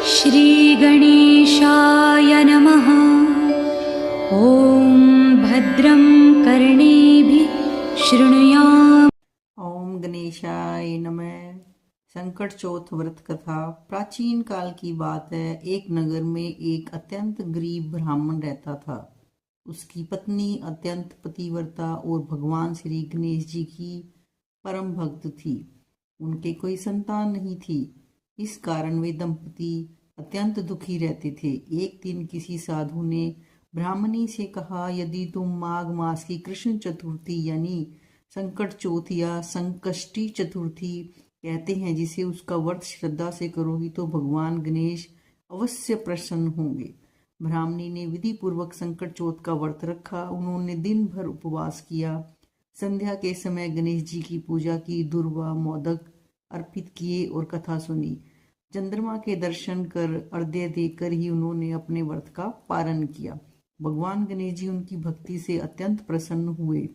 श्रीगणेशाय नमः। ॐ भद्रं कर्णेभिः शृणुयाम। ओम गणेशाय नमः। संकट चौथ व्रत कथा। प्राचीन काल की बात है। एक नगर में एक अत्यंत गरीब ब्राह्मण रहता था। उसकी पत्नी अत्यंत पतिव्रता और भगवान श्री गणेश जी की परम भक्त थी। उनके कोई संतान नहीं थी। इस कारण वे दंपति अत्यंत दुखी रहते थे। एक दिन किसी साधु ने ब्राह्मणी से कहा, यदि तुम माघ मास की कृष्ण चतुर्थी यानी संकट चौथ या संकष्टी चतुर्थी कहते हैं, जिसे उसका व्रत श्रद्धा से करोगी तो भगवान गणेश अवश्य प्रसन्न होंगे। ब्राह्मणी ने विधि पूर्वक संकट चौथ का व्रत रखा। उन्होंने दिन भर उपवास किया। संध्या के समय गणेश जी की पूजा की, दुर्वा मोदक अर्पित किए और कथा सुनी। चंद्रमा के दर्शन कर अर्घ्य देकर ही उन्होंने अपने व्रत का पारण किया। भगवान गणेश जी उनकी भक्ति से अत्यंत प्रसन्न हुए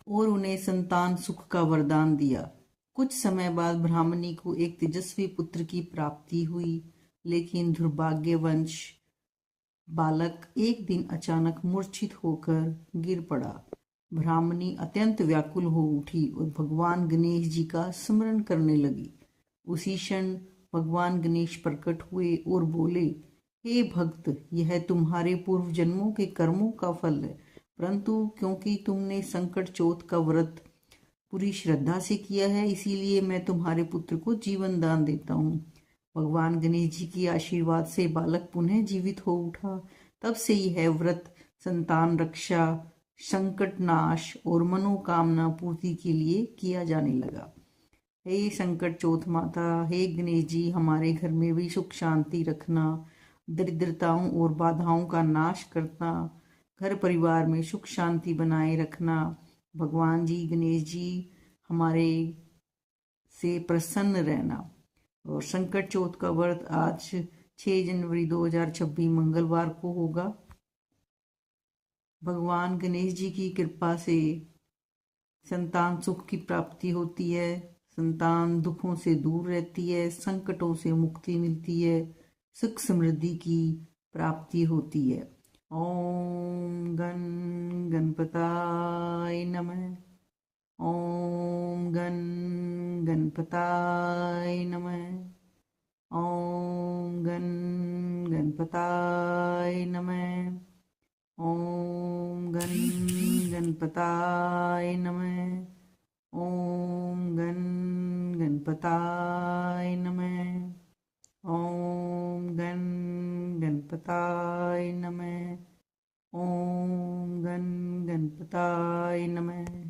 और उन्हें संतान सुख का वरदान दिया। कुछ समय बाद ब्राह्मणी को एक तेजस्वी पुत्र की प्राप्ति हुई, लेकिन दुर्भाग्यवश बालक एक दिन अचानक मूर्छित होकर गिर पड़ा। ब्राह्मणी अत्यंत व्याकुल हो उठी और भगवान गणेश जी का स्मरण करने लगी। उसी क्षण भगवान गणेश प्रकट हुए और बोले, हे भक्त, यह तुम्हारे पूर्व जन्मों के कर्मों का फल है, परंतु क्योंकि तुमने संकट चौथ का व्रत पूरी श्रद्धा से किया है, इसीलिए मैं तुम्हारे पुत्र को जीवन दान देता हूँ। भगवान गणेश जी के आशीर्वाद से बालक पुनः जीवित हो उठा। तब से यह व्रत संतान रक्षा, संकट नाश और मनोकामना पूर्ति के लिए किया जाने लगा। हे संकट चौथ माता, हे गणेश जी, हमारे घर में भी सुख शांति रखना, दरिद्रताओं और बाधाओं का नाश करना, घर परिवार में सुख शांति बनाए रखना। भगवान जी गणेश जी हमारे से प्रसन्न रहना। और संकट चौथ का व्रत आज 6 जनवरी 2026 मंगलवार को होगा। भगवान गणेश जी की कृपा से संतान सुख की प्राप्ति होती है, संतान दुखों से दूर रहती है, संकटों से मुक्ति मिलती है, सुख समृद्धि की प्राप्ति होती है। ओम गण गणपताय नमः। ओम गण गणपताय नमः। ओम गण गणपताय नमः। ओम गण गणपताय नमः। ओम गण गणपताय नमः। ओम गण गणपताय नमः। ओम गण गणपताय नमः।